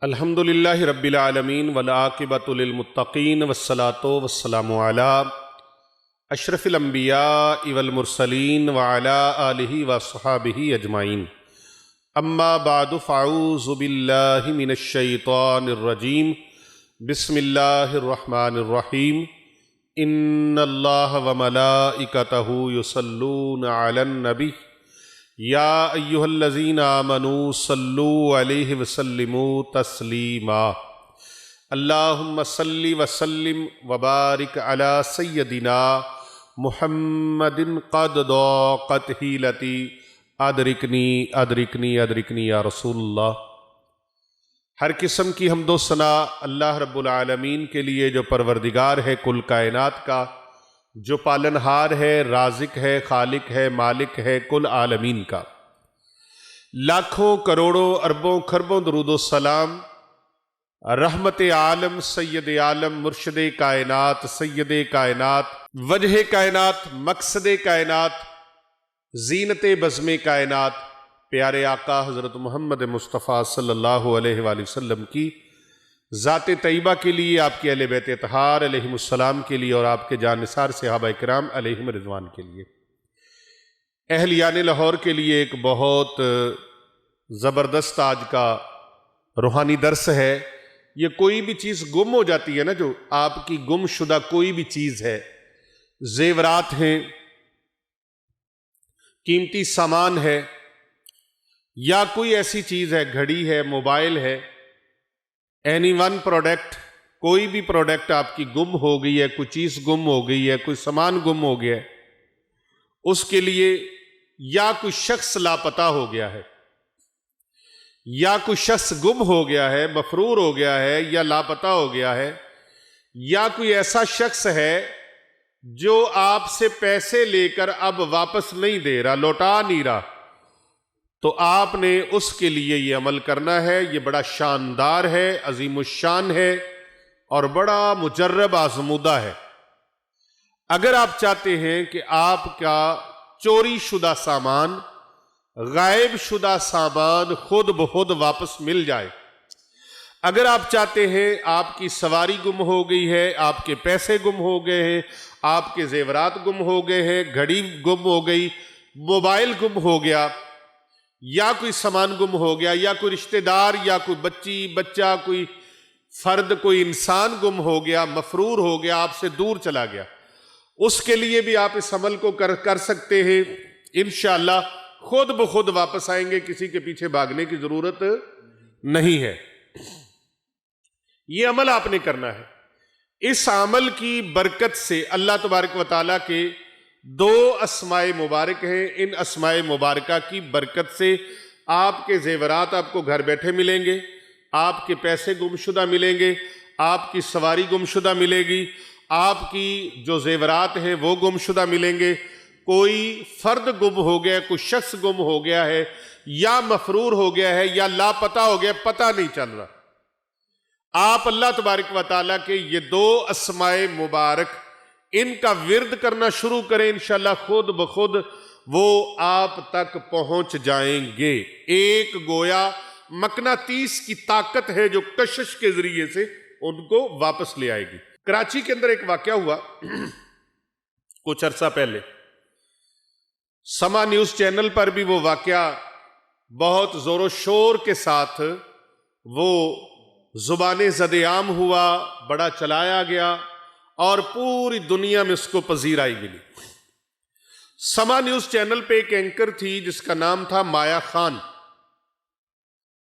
الحمدللہ رب العالمین والعاقبۃ للمتقین والصلاۃ والسلام علی اشرف الانبیاء والمرسلین وعلی آلہ وصحبہ اجمعین اما بعد فاعوذ باللہ من الشیطان الرجیم بسم اللہ الرحمن الرحیم ان اللہ وملائکتہ یصلون علی النبی یا ایہا الذین آمنوا صلوا علیہ وسلموا تسلیما اللہم صلی وسلم وبارک علی سیدنا محمد قد ضاقت حیلتی ادرکنی ادرکنی ادرکنی یا رسول اللہ۔ ہر قسم کی حمد و ثنا اللہ رب العالمین کے لیے جو پروردگار ہے کل کائنات کا، جو پالنہار ہے، رازق ہے، خالق ہے، مالک ہے کل عالمین کا۔ لاکھوں کروڑوں اربوں خربوں درود و سلام رحمت عالم سید عالم مرشد کائنات سید کائنات وجہ کائنات مقصد کائنات زینت بزم کائنات پیارے آقا حضرت محمد مصطفیٰ صلی اللہ علیہ وآلہ وسلم کی ذات طیبہ کے لیے، آپ کے اہل بیت اطہار علیہم السلام کے لیے اور آپ کے جان نثار صحابہ کرام علیہم رضوان کے لیے، اہلیان لاہور کے لیے ایک بہت زبردست آج کا روحانی درس ہے۔ یہ کوئی بھی چیز گم ہو جاتی ہے نا، جو آپ کی گم شدہ کوئی بھی چیز ہے، زیورات ہیں، قیمتی سامان ہے، یا کوئی ایسی چیز ہے، گھڑی ہے، موبائل ہے، اینی ون پروڈکٹ، کوئی بھی پروڈکٹ آپ کی گم ہو گئی ہے، کوئی چیز گم ہو گئی ہے، کوئی سامان گم ہو گیا ہے، اس کے لیے یا کوئی شخص لاپتہ ہو گیا ہے، یا کوئی شخص گم ہو گیا ہے، مفرور ہو گیا ہے، یا لاپتہ ہو گیا ہے، یا کوئی ایسا شخص ہے جو آپ سے پیسے لے کر اب واپس نہیں دے رہا، لوٹا نہیں رہا، تو آپ نے اس کے لیے یہ عمل کرنا ہے۔ یہ بڑا شاندار ہے، عظیم الشان ہے اور بڑا مجرب آزمودہ ہے۔ اگر آپ چاہتے ہیں کہ آپ کا چوری شدہ سامان، غائب شدہ سامان خود بخود واپس مل جائے، اگر آپ چاہتے ہیں آپ کی سواری گم ہو گئی ہے، آپ کے پیسے گم ہو گئے ہیں، آپ کے زیورات گم ہو گئے ہیں، گھڑی گم ہو گئی، موبائل گم ہو گیا، یا کوئی سامان گم ہو گیا، یا کوئی رشتہ دار، یا کوئی بچہ، کوئی فرد، کوئی انسان گم ہو گیا، مفرور ہو گیا، آپ سے دور چلا گیا، اس کے لیے بھی آپ اس عمل کو کر سکتے ہیں۔ انشاءاللہ خود بخود واپس آئیں گے، کسی کے پیچھے بھاگنے کی ضرورت نہیں ہے۔ یہ عمل آپ نے کرنا ہے۔ اس عمل کی برکت سے اللہ تبارک و تعالیٰ کے دو اسماء مبارک ہیں، ان اسماء مبارکہ کی برکت سے آپ کے زیورات آپ کو گھر بیٹھے ملیں گے، آپ کے پیسے گم شدہ ملیں گے، آپ کی سواری گم شدہ ملے گی، آپ کی جو زیورات ہیں وہ گم شدہ ملیں گے۔ کوئی فرد گم ہو گیا، کوئی شخص گم ہو گیا ہے، یا مفرور ہو گیا ہے، یا لاپتہ ہو گیا، پتہ نہیں چل رہا۔ آپ اللہ تبارک و تعالیٰ کے یہ دو اسماء مبارک ان کا ورد کرنا شروع کریں، انشاءاللہ خود بخود وہ آپ تک پہنچ جائیں گے۔ ایک گویا مقناطیس کی طاقت ہے جو کشش کے ذریعے سے ان کو واپس لے آئے گی۔ کراچی کے اندر ایک واقعہ ہوا کچھ عرصہ پہلے، سما نیوز چینل پر بھی وہ واقعہ بہت زور و شور کے ساتھ وہ زبان زد عام ہوا، بڑا چلایا گیا اور پوری دنیا میں اس کو پذیرائی ملی۔ سما نیوز چینل پہ ایک اینکر تھی جس کا نام تھا مایا خان۔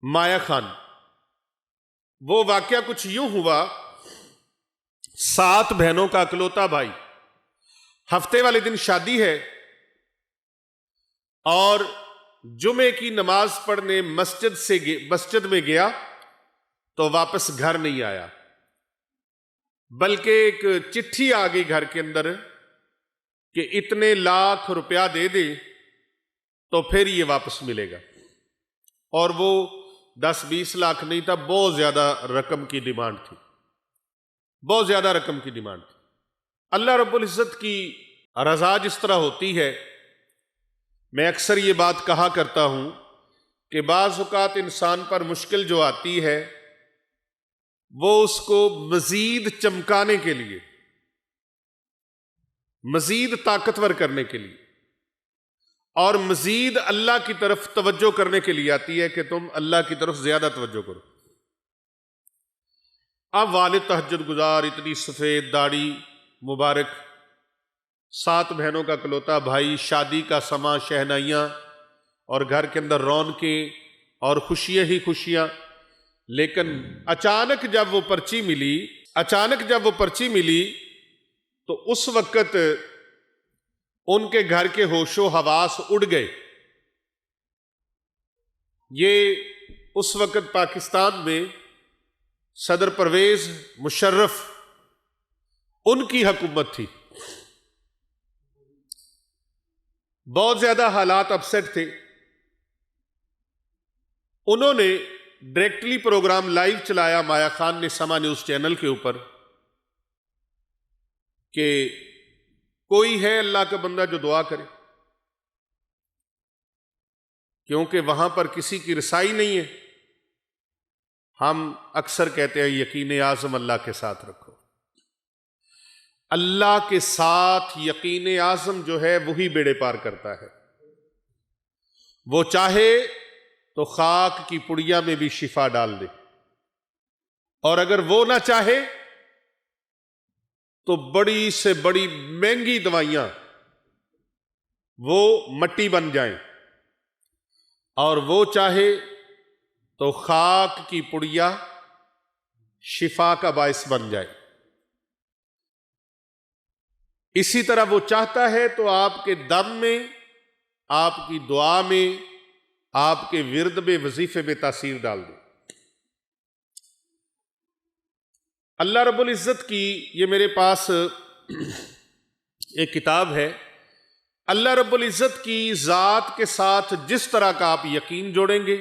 مایا خان، وہ واقعہ کچھ یوں ہوا، 7 بہنوں کا اکلوتا بھائی، ہفتے والے دن شادی ہے اور جمعے کی نماز پڑھنے مسجد میں گیا تو واپس گھر نہیں آیا، بلکہ ایک چٹھی آ گئی گھر کے اندر کہ اتنے لاکھ روپیہ دے دے تو پھر یہ واپس ملے گا، اور وہ 10-20 لاکھ نہیں تھا، بہت زیادہ رقم کی ڈیمانڈ تھی، بہت زیادہ رقم کی ڈیمانڈ تھی۔ اللہ رب العزت کی رضا جس طرح ہوتی ہے، میں اکثر یہ بات کہا کرتا ہوں کہ بعض اوقات انسان پر مشکل جو آتی ہے وہ اس کو مزید چمکانے کے لیے، مزید طاقتور کرنے کے لیے اور مزید اللہ کی طرف توجہ کرنے کے لیے آتی ہے کہ تم اللہ کی طرف زیادہ توجہ کرو۔ اب والد تہجد گزار، اتنی سفید داڑھی مبارک، 7 بہنوں کا اکلوتا بھائی، شادی کا سما، شہنائیاں اور گھر کے اندر رونقیں اور خوشیاں ہی خوشیاں، لیکن اچانک جب وہ پرچی ملی تو اس وقت ان کے گھر کے ہوش و حواس اڑ گئے۔ یہ اس وقت پاکستان میں صدر پرویز مشرف ان کی حکومت تھی، بہت زیادہ حالات اپسیٹ تھے۔ انہوں نے ڈائریکٹلی پروگرام لائیو چلایا مایا خان نے سما نیوز چینل کے اوپر کہ کوئی ہے اللہ کا بندہ جو دعا کرے، کیونکہ وہاں پر کسی کی رسائی نہیں ہے۔ ہم اکثر کہتے ہیں یقین اعظم اللہ کے ساتھ رکھو۔ اللہ کے ساتھ یقین اعظم جو ہے وہی بیڑے پار کرتا ہے۔ وہ چاہے تو خاک کی پڑیا میں بھی شفا ڈال دے، اور اگر وہ نہ چاہے تو بڑی سے بڑی مہنگی دوائیاں وہ مٹی بن جائیں، اور وہ چاہے تو خاک کی پڑیا شفا کا باعث بن جائے۔ اسی طرح وہ چاہتا ہے تو آپ کے دم میں، آپ کی دعا میں، آپ کے ورد میں، وظیفے میں تاثیر ڈال دے۔ اللہ رب العزت کی یہ میرے پاس ایک کتاب ہے، اللہ رب العزت کی ذات کے ساتھ جس طرح کا آپ یقین جوڑیں گے،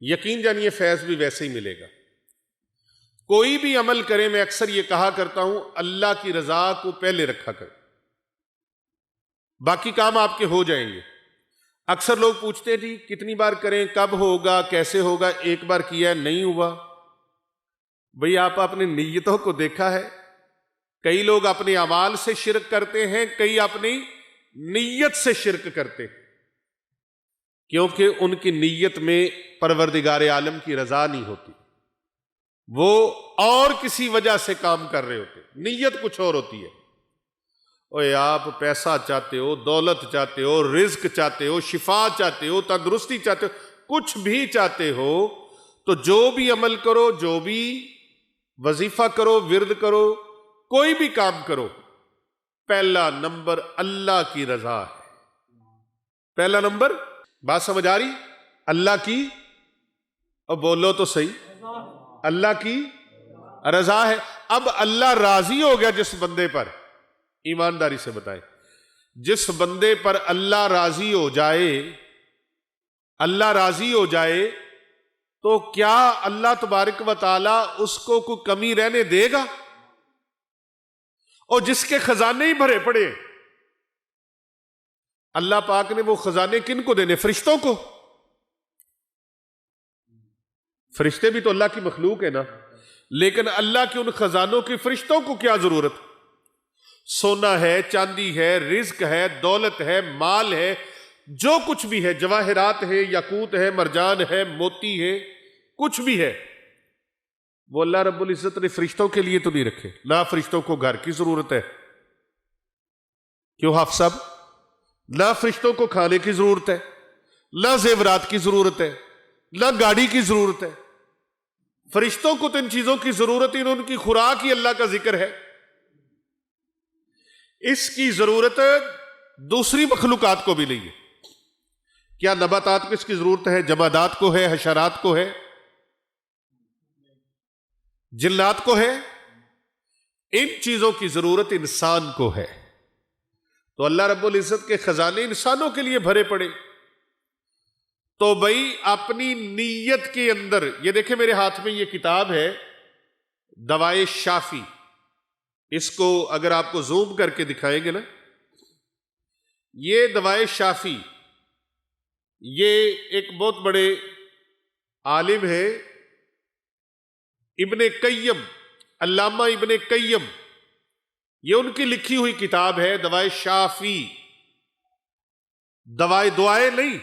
یقین جانیے فیض بھی ویسے ہی ملے گا۔ کوئی بھی عمل کریں، میں اکثر یہ کہا کرتا ہوں اللہ کی رضا کو پہلے رکھا کریں، باقی کام آپ کے ہو جائیں گے۔ اکثر لوگ پوچھتے ہیں جی کتنی بار کریں، کب ہوگا، کیسے ہوگا؟ ایک بار کیا ہے نہیں ہوا، بھئی آپ اپنی نیتوں کو دیکھا ہے؟ کئی لوگ اپنے اعمال سے شرک کرتے ہیں، کئی اپنی نیت سے شرک کرتے ہیں، کیونکہ ان کی نیت میں پروردگار عالم کی رضا نہیں ہوتی، وہ اور کسی وجہ سے کام کر رہے ہوتے، نیت کچھ اور ہوتی ہے۔ اوے آپ پیسہ چاہتے ہو، دولت چاہتے ہو، رزق چاہتے ہو، شفا چاہتے ہو، تندرستی چاہتے ہو، کچھ بھی چاہتے ہو، تو جو بھی عمل کرو، جو بھی وظیفہ کرو، ورد کرو، کوئی بھی کام کرو، پہلا نمبر اللہ کی رضا ہے۔ پہلا نمبر، بات سمجھ آ رہی؟ اللہ کی، اور بولو تو صحیح، اللہ کی رضا ہے۔ اب اللہ راضی ہو گیا جس بندے پر، ایمانداری سے بتائیں، جس بندے پر اللہ راضی ہو جائے، اللہ راضی ہو جائے تو کیا اللہ تبارک و تعالی اس کو کوئی کمی رہنے دے گا؟ اور جس کے خزانے ہی بھرے پڑے، اللہ پاک نے وہ خزانے کن کو دینے؟ فرشتوں کو۔ فرشتے بھی تو اللہ کی مخلوق ہے نا، لیکن اللہ کے ان خزانوں کی فرشتوں کو کیا ضرورت؟ سونا ہے، چاندی ہے، رزق ہے، دولت ہے، مال ہے، جو کچھ بھی ہے، جواہرات ہے، یاقوت ہے، مرجان ہے، موتی ہے، کچھ بھی ہے، وہ اللہ رب العزت نے فرشتوں کے لیے تو نہیں رکھے۔ نہ فرشتوں کو گھر کی ضرورت ہے، کیوں حافظ صاحب؟ نہ فرشتوں کو کھانے کی ضرورت ہے، نہ زیورات کی ضرورت ہے، نہ گاڑی کی ضرورت ہے۔ فرشتوں کو تو ان چیزوں کی ضرورت ہی، ان کی خوراک ہی اللہ کا ذکر ہے۔ اس کی ضرورت دوسری مخلوقات کو بھی نہیں ہے۔ کیا نباتات کو اس کی ضرورت ہے؟ جمادات کو ہے، حشرات کو ہے، جنات کو ہے؟ ان چیزوں کی ضرورت انسان کو ہے۔ تو اللہ رب العزت کے خزانے انسانوں کے لیے بھرے پڑے، تو بھئی اپنی نیت کے اندر، یہ دیکھیں میرے ہاتھ میں یہ کتاب ہے دوائے شافی، اس کو اگر آپ کو زوم کر کے دکھائیں گے نا، یہ دوائے شافی، یہ ایک بہت بڑے عالم ہے ابن قیم، علامہ ابن قیم، یہ ان کی لکھی ہوئی کتاب ہے دوائے شافی، دعائیں نہیں،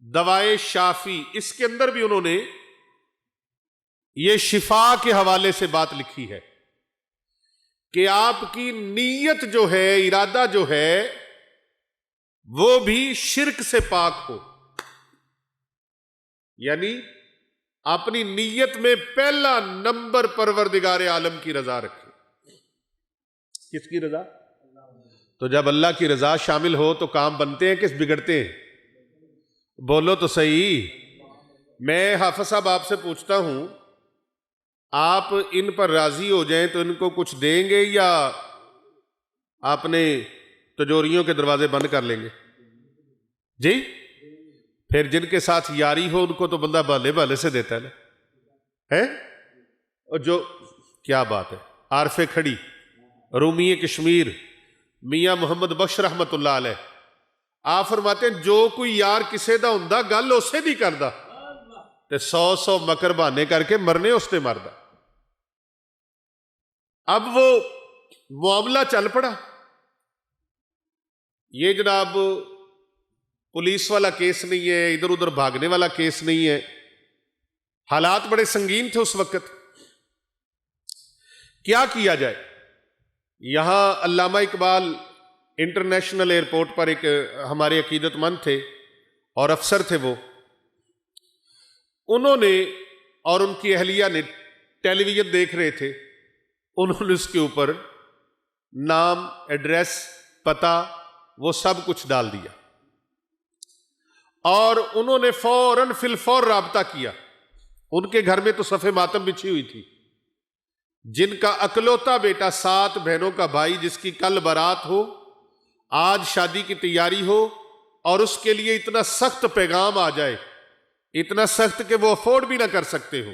دوائے شافی۔ اس کے اندر بھی انہوں نے یہ شفا کے حوالے سے بات لکھی ہے کہ آپ کی نیت جو ہے، ارادہ جو ہے، وہ بھی شرک سے پاک ہو، یعنی اپنی نیت میں پہلا نمبر پروردگار عالم کی رضا رکھے۔ کس کی رضا؟ تو جب اللہ کی رضا شامل ہو تو کام بنتے ہیں کس بگڑتے ہیں؟ بولو تو صحیح۔ میں حافظ صاحب آپ سے پوچھتا ہوں، آپ ان پر راضی ہو جائیں تو ان کو کچھ دیں گے یا آپ نے تجوریوں کے دروازے بند کر لیں گے؟ جی؟ پھر جن کے ساتھ یاری ہو ان کو تو بندہ بھالے بھالے سے دیتا ہے نا، ہے؟ اور جو کیا بات ہے، عارف کھڑی، رومی کشمیر، میاں محمد بخش رحمت اللہ علیہ، آپ فرماتے ہیں جو کوئی یار کسے دا ہوندا گل اسے دی کردا تے 100 مکر بہانے کر کے مرنے اس نے مردا۔ اب وہ معاملہ چل پڑا، یہ جناب پولیس والا کیس نہیں ہے، ادھر ادھر بھاگنے والا کیس نہیں ہے، حالات بڑے سنگین تھے اس وقت۔ کیا کیا جائے؟ یہاں علامہ اقبال انٹرنیشنل ایئرپورٹ پر ایک ہمارے عقیدت مند تھے اور افسر تھے، وہ انہوں نے اور ان کی اہلیہ نے ٹیلی ویژن دیکھ رہے تھے، انہوں نے اس کے اوپر نام، ایڈریس، پتہ، وہ سب کچھ ڈال دیا اور انہوں نے فوراً فی الفور رابطہ کیا۔ ان کے گھر میں تو صف ماتم بچھی ہوئی تھی، جن کا اکلوتا بیٹا 7 بہنوں کا بھائی، جس کی کل بارات ہو، آج شادی کی تیاری ہو، اور اس کے لیے اتنا سخت پیغام آ جائے، اتنا سخت کہ وہ افورڈ بھی نہ کر سکتے ہو۔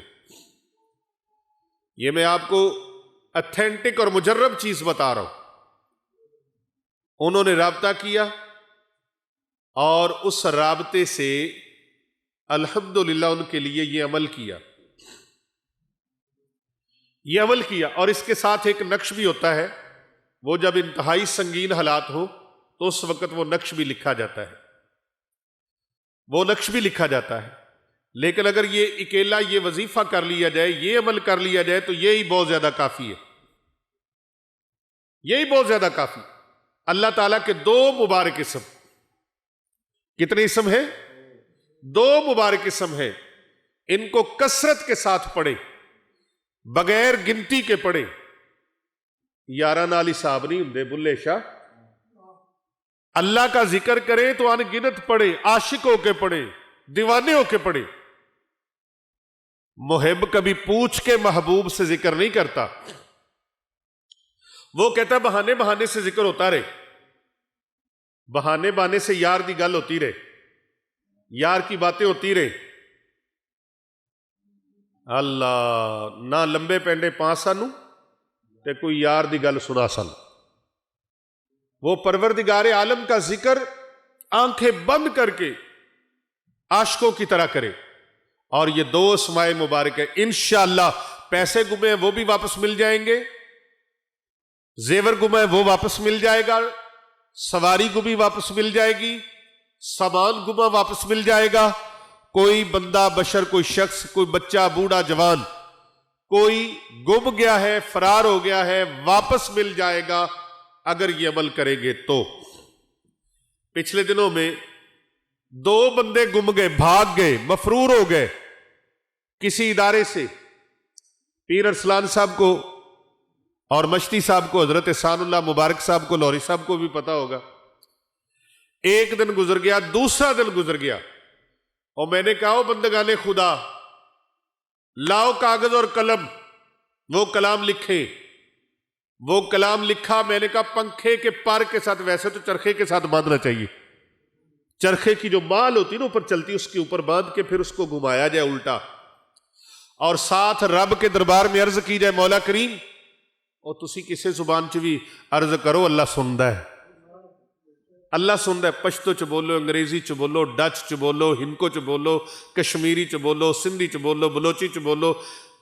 یہ میں آپ کو اتھینٹک اور مجرب چیز بتا رہا ہوں۔ انہوں نے رابطہ کیا اور اس رابطے سے الحمدللہ ان کے لیے یہ عمل کیا، اور اس کے ساتھ ایک نقش بھی ہوتا ہے، وہ جب انتہائی سنگین حالات ہو تو اس وقت وہ نقش بھی لکھا جاتا ہے، لیکن اگر یہ اکیلا یہ وظیفہ کر لیا جائے، یہ عمل کر لیا جائے تو یہی بہت زیادہ کافی ہے، یہی بہت زیادہ کافی۔ اللہ تعالیٰ کے 2 مبارک اسم، کتنے اسم ہیں؟ 2 مبارک اسم ہیں، ان کو کثرت کے ساتھ پڑھیں، بغیر گنتی کے پڑھیں۔ یارہ نالی صاحب نہیں ہندے بلے شاہ، اللہ کا ذکر کریں تو ان گنت پڑھیں، عاشق ہو کے پڑھیں، دیوانے ہو کے پڑھیں۔ محب کبھی پوچھ کے محبوب سے ذکر نہیں کرتا، وہ کہتا بہانے بہانے سے ذکر ہوتا رہے، بہانے بہانے سے یار دی گل ہوتی رہے، یار کی باتیں ہوتی رہے۔ اللہ نہ لمبے پینڈے پاں سانو تے کوئی یار دی گل سنا سن۔ وہ پروردگار عالم کا ذکر آنکھیں بند کر کے عاشقوں کی طرح کرے، اور یہ 2 اسماء مبارک ہے۔ انشاءاللہ پیسے گمے ہیں وہ بھی واپس مل جائیں گے، زیور گمے ہیں وہ واپس مل جائے گا، سواری گمی واپس مل جائے گی، سامان گما واپس مل جائے گا۔ کوئی بندہ بشر، کوئی شخص، کوئی بچہ، بوڑھا، جوان، کوئی گم گیا ہے، فرار ہو گیا ہے، واپس مل جائے گا اگر یہ عمل کریں گے تو۔ پچھلے دنوں میں 2 بندے گم گئے، بھاگ گئے، مفرور ہو گئے کسی ادارے سے۔ پیر ارسلان صاحب کو اور مشتی صاحب کو، حضرت احسان اللہ مبارک صاحب کو، لوری صاحب کو بھی پتا ہوگا۔ ایک دن گزر گیا، دوسرا دن گزر گیا، اور میں نے کہا بندگان خدا لاؤ کاغذ اور قلم، وہ کلام لکھیں۔ وہ کلام لکھا، میں نے کہا پنکھے کے پر کے ساتھ، ویسے تو چرخے کے ساتھ باندھنا چاہیے، چرخے کی جو مال ہوتی نا اوپر چلتی، اس کے اوپر باندھ کے پھر اس کو گھمایا جائے الٹا، اور ساتھ رب کے دربار میں عرض کی جائے مولا کریم، اور تسی کسے زبان چ بھی عرض کرو، اللہ سندا ہے، اللہ سندا ہے۔ پشتو چ بولو، انگریزی چ بولو، ڈچ چ بولو، ہندکو چ بولو، کشمیری چ بولو، سندھی چ بولو، بلوچی چ بولو،